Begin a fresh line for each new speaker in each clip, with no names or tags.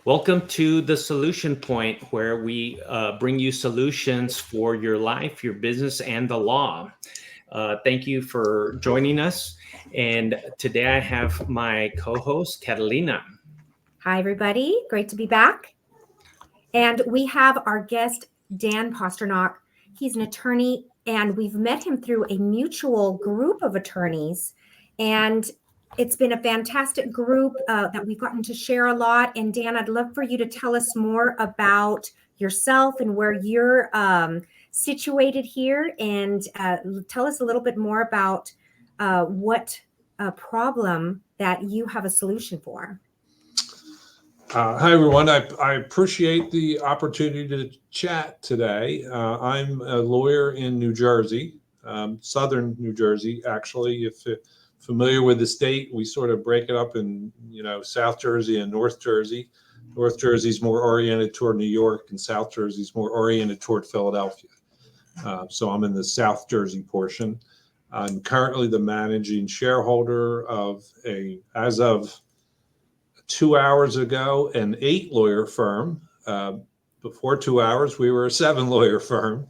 Welcome to the Solution Point, where we bring you solutions for your life, your business, and the law. Thank you for joining us. And today I have my co-host, Catalina.
Hi, everybody. Great to be back. And we have our guest, Dan Posternock. He's an attorney, and we've met him through a mutual group of attorneys. And it's been a fantastic group that we've gotten to share a lot. And Dan, I'd love for you to tell us more about yourself and where you're situated here, and tell us a little bit more about what problem that you have a solution for.
Hi, everyone. I appreciate the opportunity to chat today. I'm a lawyer in New Jersey, southern New Jersey, actually. If you're familiar with the state, we sort of break it up in, South Jersey and North Jersey. North Jersey is more oriented toward New York, and South Jersey is more oriented toward Philadelphia. So I'm in the South Jersey portion. I'm currently the managing shareholder of as of 2 hours ago, an 8-lawyer firm. Before 2 hours, we were a 7-lawyer firm.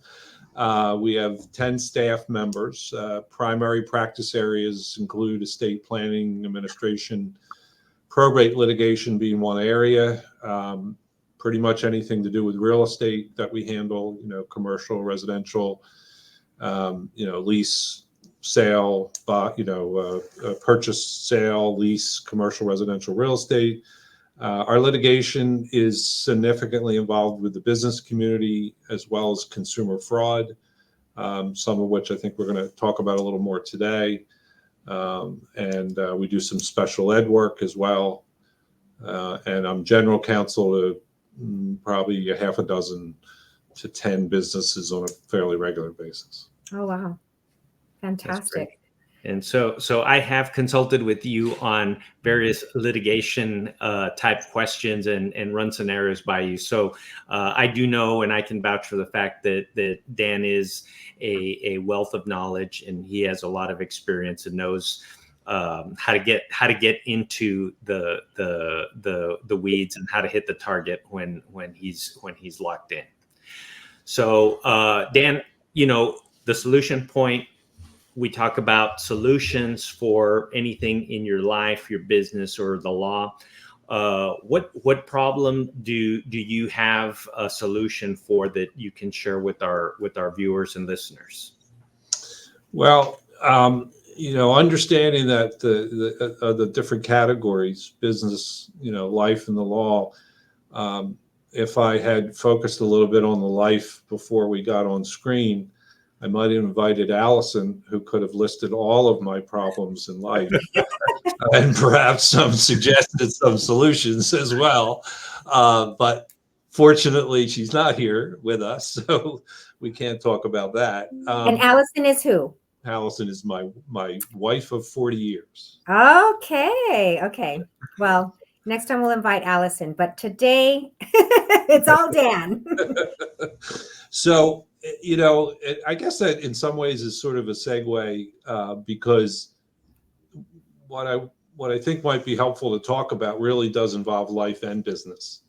We have 10 staff members. Primary practice areas include estate planning, administration, probate litigation being one area. Pretty much anything to do with real estate that we handle, commercial, residential, lease, sale, purchase, sale, lease, commercial, residential real estate. Our litigation is significantly involved with the business community as well as consumer fraud, some of which I think we're going to talk about a little more today. And we do some special ed work as well. And I'm general counsel to probably a half a dozen to 10 businesses on a fairly regular basis.
Oh, wow. Fantastic.
And so I have consulted with you on various litigation type questions and run scenarios by you. So I do know, and I can vouch for the fact that Dan is a wealth of knowledge, and he has a lot of experience and knows how to get into the weeds and how to hit the target when he's locked in. So Dan, the Solution Point. We talk about solutions for anything in your life, your business, or the law. What problem do you have a solution for that you can share with our viewers and listeners?
Well, understanding that the different categories, business, life, and the law. If I had focused a little bit on the life before we got on screen, I might have invited Allison, who could have listed all of my problems in life and perhaps suggested some solutions as well. But fortunately, she's not here with us, so we can't talk about that.
And Allison is who?
Allison is my wife of 40 years.
Okay. Well, next time we'll invite Allison, but today it's all Dan.
So, I guess that in some ways is sort of a segue because what I think might be helpful to talk about really does involve life and business.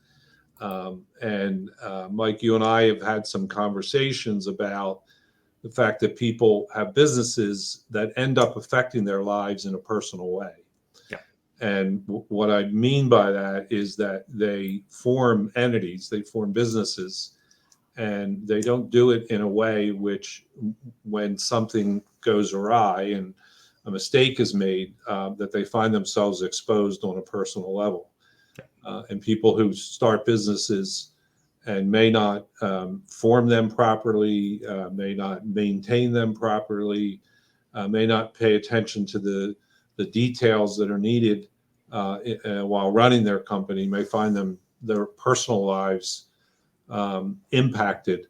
And Mike, you and I have had some conversations about the fact that people have businesses that end up affecting their lives in a personal way.
Yeah.
And what I mean by that is that they form entities, they form businesses, and they don't do it in a way which, when something goes awry and a mistake is made, that they find themselves exposed on a personal level. And people who start businesses and may not form them properly, may not maintain them properly, may not pay attention to the details that are needed while running their company, may find their personal lives impacted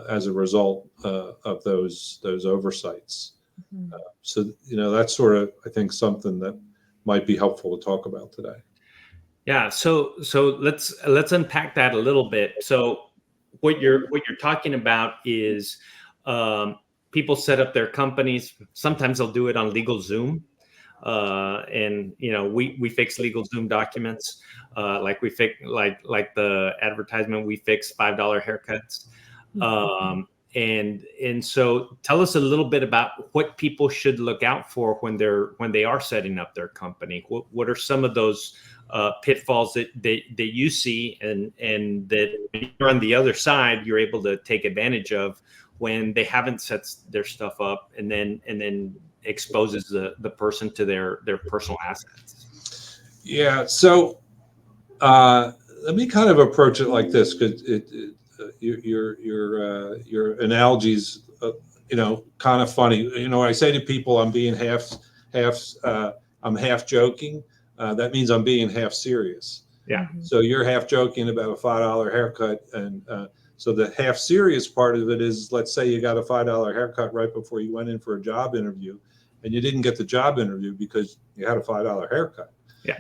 as a result of those oversights.
Mm-hmm.
So that's sort of, I think, something that might be helpful to talk about today.
Yeah. So let's unpack that a little bit. So what you're talking about is people set up their companies. Sometimes they'll do it on LegalZoom. and we fix LegalZoom documents, like we fix like the advertisement. We fix $5 haircuts. And so tell us a little bit about what people should look out for when they are setting up their company. What are some of those pitfalls that you see, and that when you're on the other side, you're able to take advantage of when they haven't set their stuff up, and then exposes the person to their personal assets?
Yeah. So let me kind of approach it like this, because your analogies, kind of funny. I say to people, I'm being I'm half joking. That means I'm being half serious.
Yeah.
So you're half joking about a $5 haircut, and so the half serious part of it is, let's say you got a $5 haircut right before you went in for a job interview, and you didn't get the job interview because you had a $5 haircut.
Yeah.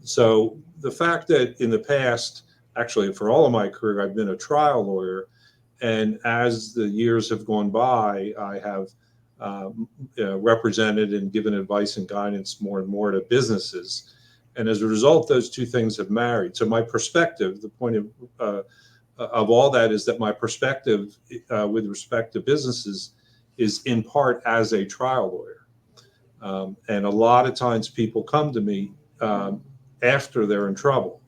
So the fact that in the past, actually for all of my career, I've been a trial lawyer, and as the years have gone by, I have represented and given advice and guidance more and more to businesses, and as a result, those two things have married. So my perspective, the point of all that, is that my perspective with respect to businesses is in part as a trial lawyer, and a lot of times people come to me after they're in trouble.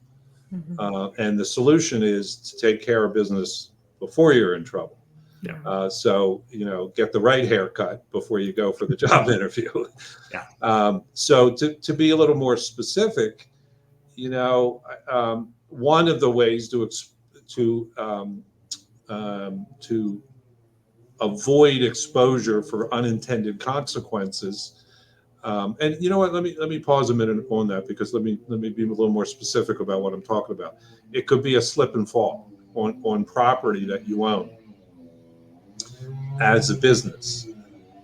And the solution is to take care of business before you're in trouble.
Yeah.
So, get the right haircut before you go for the job interview.
Yeah.
So to be a little more specific, one of the ways to avoid exposure for unintended consequences. And you know what? Let me pause a minute on that, because let me be a little more specific about what I'm talking about. It could be a slip and fall on property that you own as a business.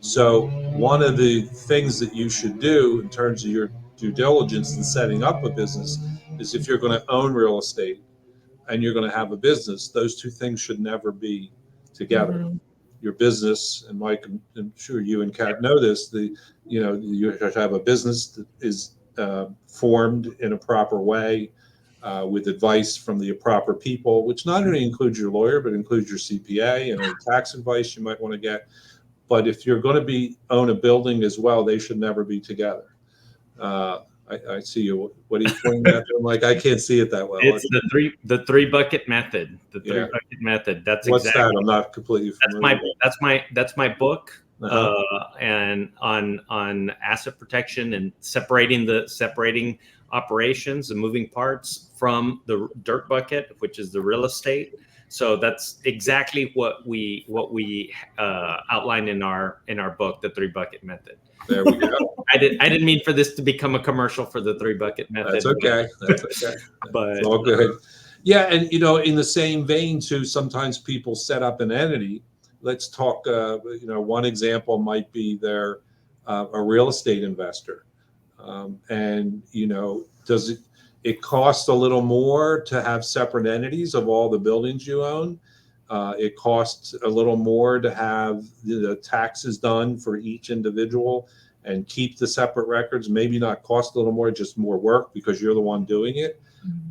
So one of the things that you should do in terms of your due diligence in setting up a business is, if you're going to own real estate and you're going to have a business, those two things should never be together. Your business, and Mike, I'm sure you and Kat know this, you have to have a business that is formed in a proper way, with advice from the proper people, which not only includes your lawyer, but includes your CPA and any tax advice you might want to get. But if you're going to own a building as well, they should never be together. I see you. What are you pointing at? I'm like, I can't see it that well.
It's the three bucket method. The three bucket method. That's
what's
exactly.
that? I'm not completely familiar.
That's my book. And on asset protection and separating operations and moving parts from the dirt bucket, which is the real estate. So that's exactly what we outline in our book, the 3-bucket method.
There we go.
I didn't mean for this to become a commercial for the 3-bucket method.
That's okay. That's okay.
But
it's all good. Yeah, and in the same vein too, sometimes people set up an entity. Let's talk. One example might be they're a real estate investor, and does it costs a little more to have separate entities of all the buildings you own. It costs a little more to have the taxes done for each individual and keep the separate records. Maybe not cost a little more, just more work because you're the one doing it.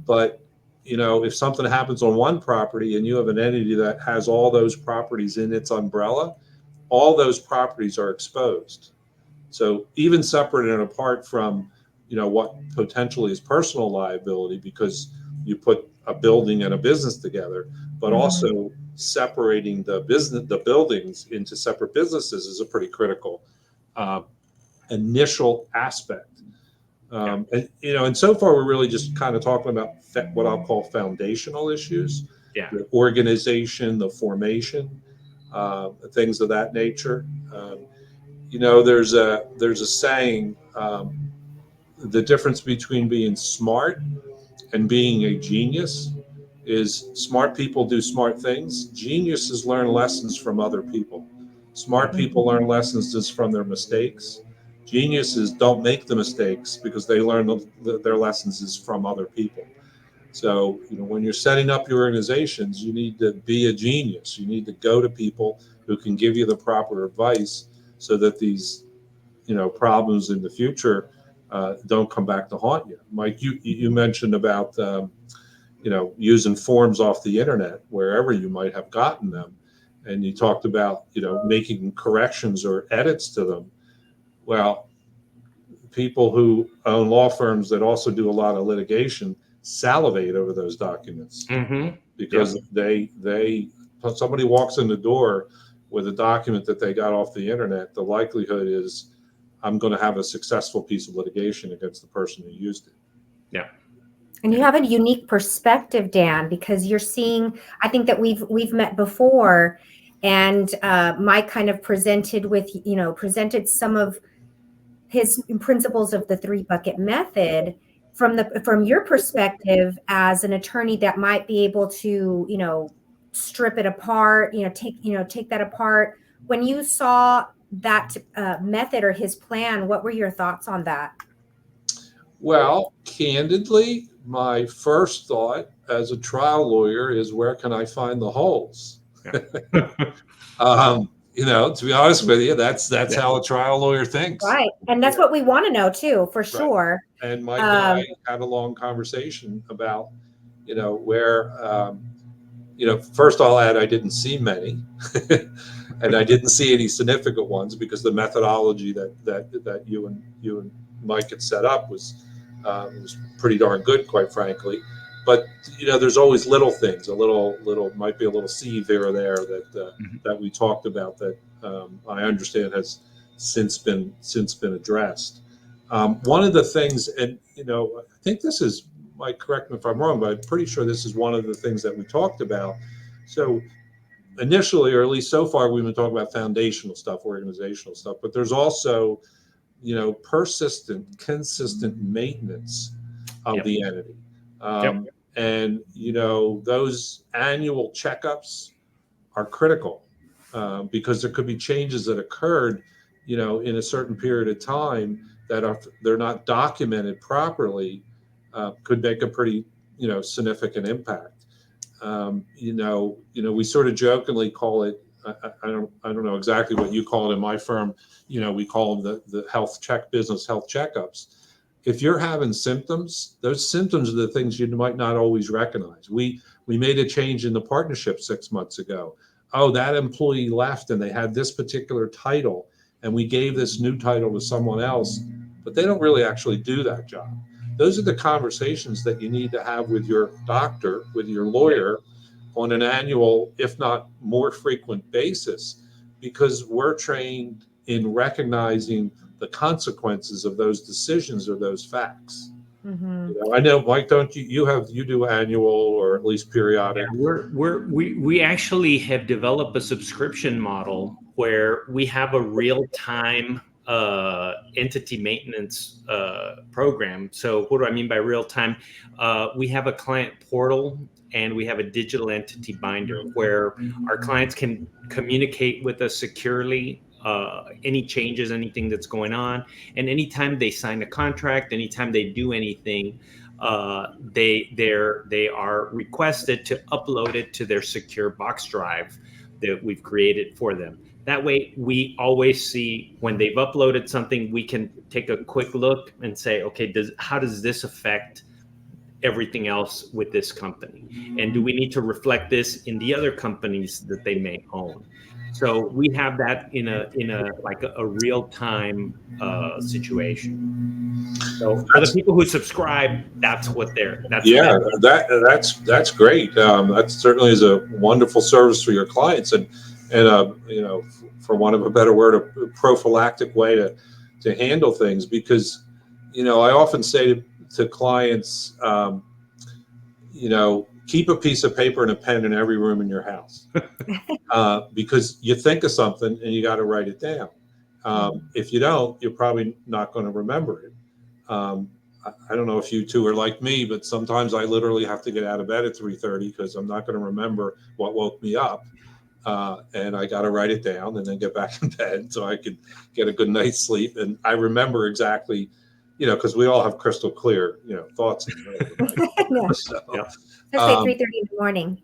But if something happens on one property and you have an entity that has all those properties in its umbrella, all those properties are exposed. So even separate and apart from what potentially is personal liability because you put a building and a business together, but also separating the buildings into separate businesses is a pretty critical initial aspect. And so far we're really just kind of talking about what I'll call foundational issues, the organization, the formation, things of that nature. There's a saying, the difference between being smart and being a genius is smart people do smart things. Geniuses learn lessons from other people. Smart people learn lessons just from their mistakes. Geniuses don't make the mistakes because they learn their lessons is from other people. So, when you're setting up your organizations, you need to be a genius. You need to go to people who can give you the proper advice so that these problems in the future don't come back to haunt you. Mike, you mentioned about using forms off the internet, wherever you might have gotten them, and you talked about making corrections or edits to them. Well, people who own law firms that also do a lot of litigation salivate over those documents, because somebody walks in the door with a document that they got off the internet, the likelihood is I'm going to have a successful piece of litigation against the person who used it.
Yeah.
And you have a unique perspective, Dan, because you're seeing, I think that we've met before, and Mike kind of presented some of his principles of the 3-bucket method from your perspective as an attorney that might be able to, strip it apart, take that apart. When you saw that method or his plan, what were your thoughts on that?
Well, candidly, my first thought as a trial lawyer is, where can I find the holes? To be honest with you, that's how a trial lawyer thinks.
Right. And that's what we want to know too, for sure.
And Mike and I had a long conversation about, where, first I'll add, I didn't see many and I didn't see any significant ones, because the methodology that you and Mike had set up was pretty darn good, quite frankly. But there's always little things, might be a little seed here or there that we talked about that I understand has since been addressed. One of the things, and I think this is, Mike, correct me if I'm wrong, but I'm pretty sure this is one of the things that we talked about. So initially, or at least so far, we've been talking about foundational stuff, organizational stuff, but there's also persistent, consistent maintenance of the entity. And, those annual checkups are critical because there could be changes that occurred, in a certain period of time that they're not documented properly, could make a pretty, significant impact. We sort of jokingly call it, I don't know exactly what you call it in my firm. We call them the business health checkups. If you're having symptoms, those symptoms are the things you might not always recognize. We made a change in the partnership 6 months ago. Oh, that employee left and they had this particular title, and we gave this new title to someone else, but they don't really actually do that job. Those are the conversations that you need to have with your doctor, with your lawyer, on an annual, if not more frequent basis, because we're trained in recognizing the consequences of those decisions or those facts. I know, Mike, don't you do annual or at least periodic?
Yeah, we actually have developed a subscription model where we have a real-time entity maintenance program. So what do I mean by real-time? We have a client portal and we have a digital entity binder where our clients can communicate with us securely, any changes, anything that's going on. And anytime they sign a contract, anytime they do anything, they are requested to upload it to their secure box drive that we've created for them. That way, we always see when they've uploaded something, we can take a quick look and say, okay, how does this affect everything else with this company? And do we need to reflect this in the other companies that they may own? So we have that in a real-time situation. So for the people who subscribe, that's what that's
great. That certainly is a wonderful service for your clients, and for want of a better word, a prophylactic way to handle things. Because I often say to clients, keep a piece of paper and a pen in every room in your house, because you think of something and you got to write it down. If you don't, you're probably not going to remember it. I don't know if you two are like me, but sometimes I literally have to get out of bed at 3:30 because I'm not going to remember what woke me up. And I got to write it down and then get back in bed so I could get a good night's sleep. And I remember exactly, because we all have crystal clear, thoughts in the middle of the night.
Especially 3:30 in the morning.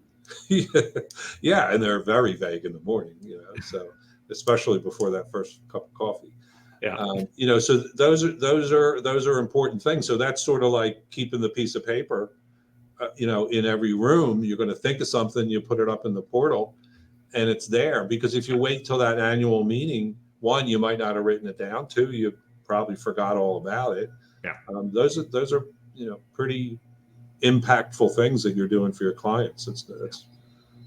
Yeah, and they're very vague in the morning, so especially before that first cup of coffee.
Yeah.
So those are important things. So that's sort of like keeping the piece of paper, in every room. You're going to think of something, you put it up in the portal, and it's there. Because if you wait till that annual meeting, one, you might not have written it down. Two, you probably forgot all about it.
Yeah.
Those are pretty impactful things that you're doing for your clients.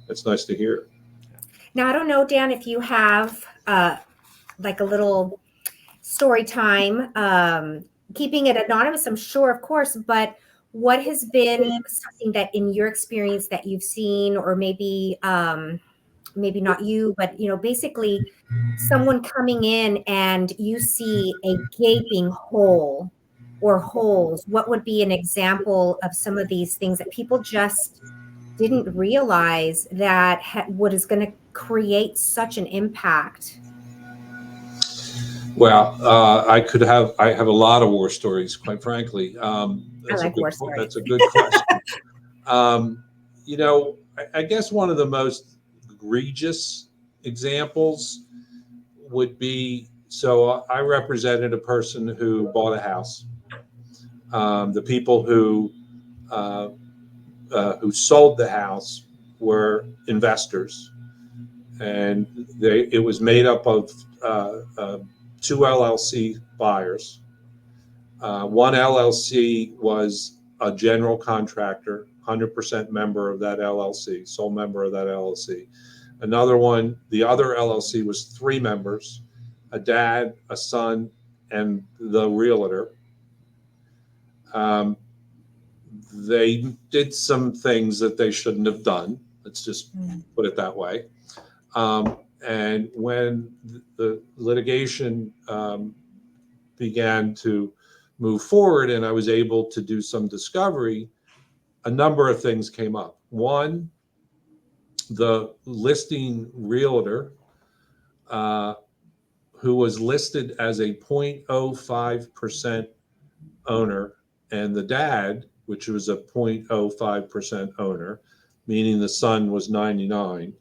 It's nice to hear.
Now, I don't know, Dan, if you have like a little story time, keeping it anonymous, I'm sure, of course, but what has been something that in your experience that you've seen, or maybe maybe not you, but basically someone coming in and you see a gaping hole or holes? What would be an example of some of these things that people just didn't realize that what is going to create such an impact?
Well, I have a lot of war stories, quite frankly.
I like war stories.
That's a good question. I guess one of the most egregious examples would be, so I represented a person who bought a house. The people who sold the house were investors, and it was made up of two LLC buyers. One LLC was a general contractor, 100% member of that LLC, sole member of that LLC. Another one, the other LLC, was 3 members, a dad, a son, and the realtor. They did some things that they shouldn't have done. Let's just put it that way. And when the litigation began to move forward and I was able to do some discovery, a number of things came up. One, the listing realtor, who was listed as a 0.05% owner, and the dad, which was a 0.05% owner, meaning the son was 99.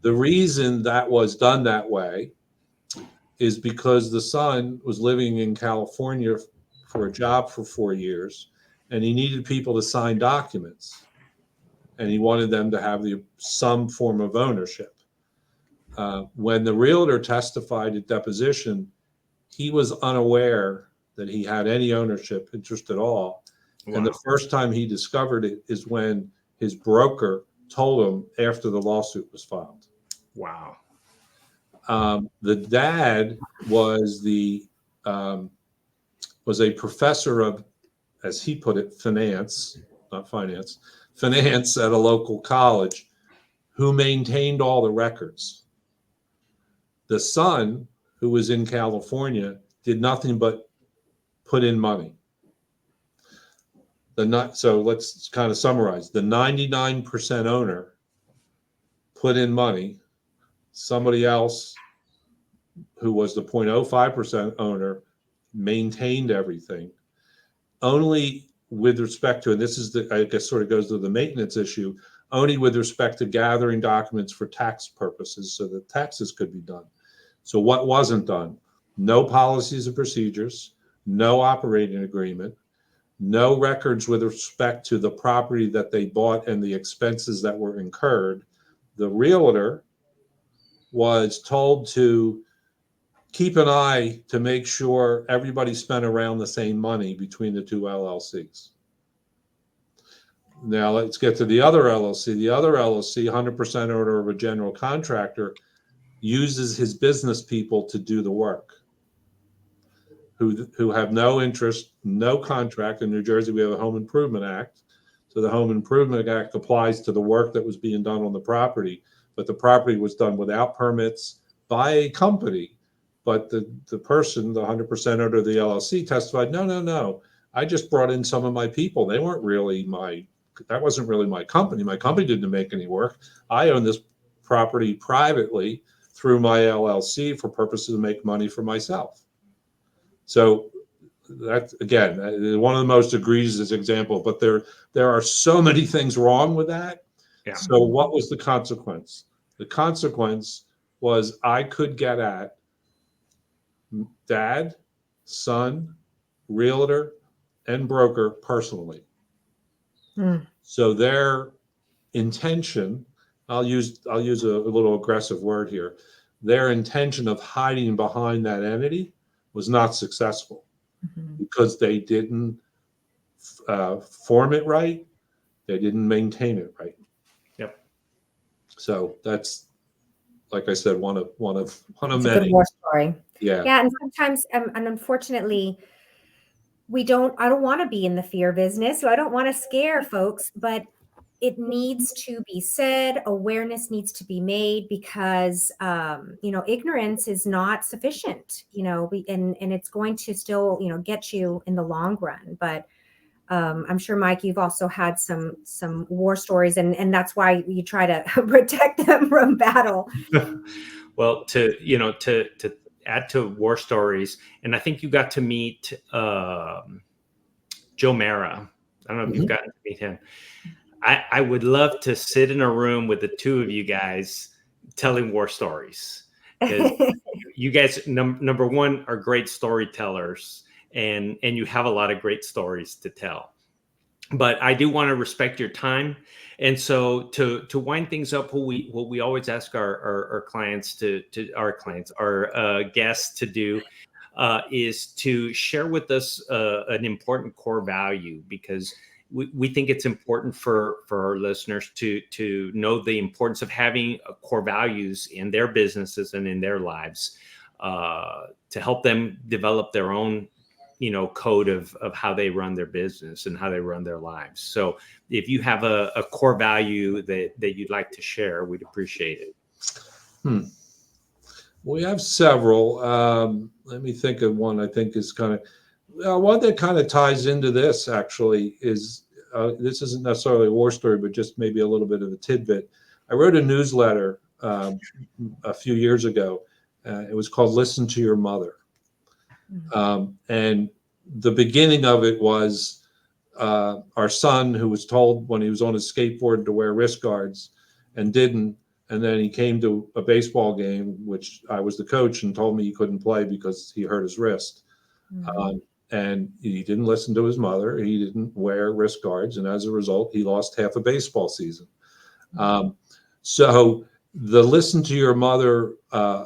The reason that was done that way is because the son was living in California for a job for 4 years, and he needed people to sign documents, and he wanted them to have some form of ownership. When the realtor testified at deposition, he was unaware that he had any ownership interest at all. Wow. And the first time he discovered it is when his broker told him after the lawsuit was filed.
Wow.
The dad was a professor of, as he put it, finance at a local college, who maintained all the records. The son, who was in California, did nothing but put in money. So let's kind of summarize. The 99% owner put in money. Somebody else, who was the 0.05% owner, maintained everything. Only with respect to, and this is I guess sort of goes to the maintenance issue, only with respect to gathering documents for tax purposes so that taxes could be done. So what wasn't done? No policies and procedures, no operating agreement, no records with respect to the property that they bought and the expenses that were incurred. The realtor was told to keep an eye to make sure everybody spent around the same money between the two LLCs. Now let's get to the other LLC. The other LLC, 100% owner of a general contractor, uses his business people to do the work, who have no interest, no contract. In New Jersey, we have a Home Improvement Act. So the Home Improvement Act applies to the work that was being done on the property, but the property was done without permits by a company. But the person, the 100% owner of the LLC, testified, no, I just brought in some of my people. They weren't really that wasn't really my company. My company didn't make any work. I own this property privately through my LLC for purposes to make money for myself. So that's, again, one of the most egregious examples, but there are so many things wrong with that.
Yeah.
So what was the consequence? The consequence was I could get at dad, son, realtor, and broker personally. So their intention, I'll use a little aggressive word here, their intention of hiding behind that entity was not successful because they didn't form it right. They didn't maintain it right.
Yep.
So that's, like I said, one of
It's
many.
a good war story.
Yeah.
Yeah, and sometimes, and unfortunately, I don't want to be in the fear business, so I don't want to scare folks, but it needs to be said, awareness needs to be made, because, ignorance is not sufficient, and it's going to still, get you in the long run. But I'm sure, Mike, you've also had some war stories, and that's why you try to protect them from battle.
Well, to add to war stories, and I think you got to meet Joe Mara. I don't know if you've gotten to meet him. I would love to sit in a room with the two of you guys telling war stories, because you guys, number one, are great storytellers, and you have a lot of great stories to tell. But I do want to respect your time, and so to wind things up, what we always ask our clients our guests to do is to share with us an important core value, because we think it's important for our listeners to know the importance of having core values in their businesses and in their lives, to help them develop their own code of how they run their business and how they run their lives. So if you have a core value that you'd like to share, we'd appreciate it.
We have several. Let me think of one I think is kind of one that kind of ties into this, actually, is this isn't necessarily a war story, but just maybe a little bit of a tidbit. I wrote a newsletter a few years ago. It was called Listen to Your Mother. And the beginning of it was our son, who was told when he was on his skateboard to wear wrist guards and didn't. And then he came to a baseball game, which I was the coach, and told me he couldn't play because he hurt his wrist. And he didn't listen to his mother. He didn't wear wrist guards. And as a result, he lost half a baseball season. So the Listen to Your Mother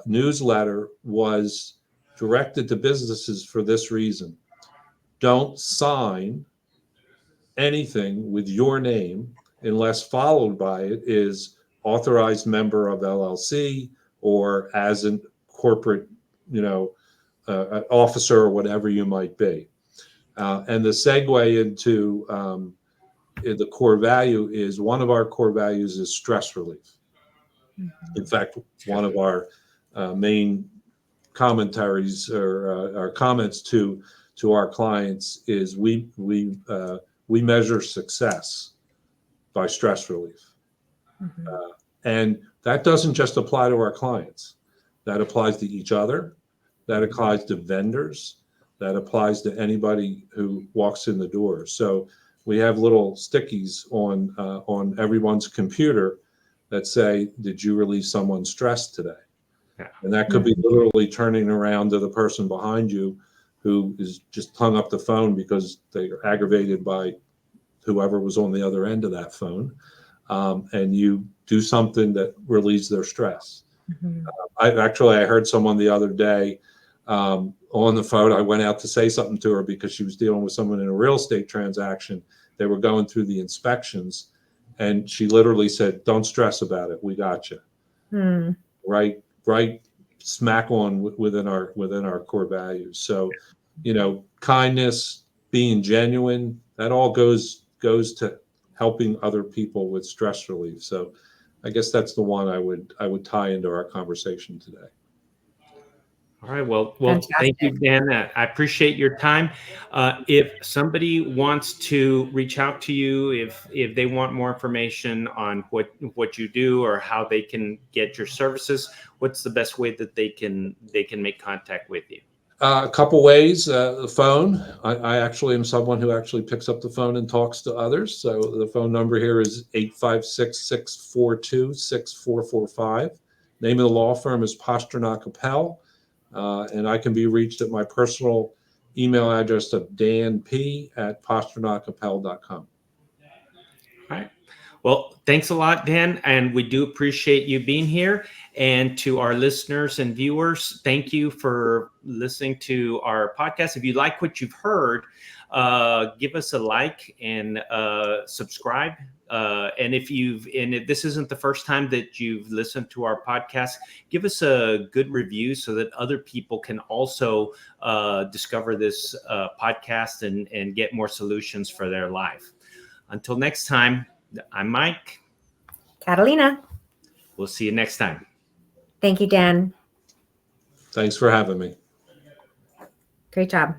newsletter was directed to businesses for this reason. Don't sign anything with your name unless followed by it is authorized member of LLC or as a corporate, officer or whatever you might be. And the segue into the core value is, one of our core values is stress relief. In fact, one of our main commentaries or our comments to our clients is we measure success by stress relief. And that doesn't just apply to our clients. That applies to each other. That applies to vendors. That applies to anybody who walks in the door. So we have little stickies on everyone's computer that say, "Did you relieve someone's stress today?"
Yeah.
And that could be literally turning around to the person behind you who is just hung up the phone because they are aggravated by whoever was on the other end of that phone. And you do something that relieves their stress. I heard someone the other day on the phone. I went out to say something to her because she was dealing with someone in a real estate transaction. They were going through the inspections, and she literally said, "Don't stress about it. We got you." Right smack on within our core values. So, kindness, being genuine, that all goes to helping other people with stress relief. So I guess that's the one I would tie into our conversation today.
All right. Well,
Fantastic.
Thank you, Dan. I appreciate your time. If somebody wants to reach out to you, if they want more information on what you do or how they can get your services, what's the best way that they can make contact with you?
A couple ways. The phone. I actually am someone who actually picks up the phone and talks to others. So the phone number here is 856-642-6445. Name of the law firm is Posternock Apell. And I can be reached at my personal email address of danp@posternockapell.com.
All right. Well, thanks a lot, Dan, and we do appreciate you being here. And to our listeners and viewers, thank you for listening to our podcast. If you like what you've heard, give us a like and subscribe. And if this isn't the first time that you've listened to our podcast, give us a good review so that other people can also discover this podcast and get more solutions for their life. Until next time, I'm Mike.
Catalina.
We'll see you next time.
Thank you, Dan.
Thanks for having me.
Great job.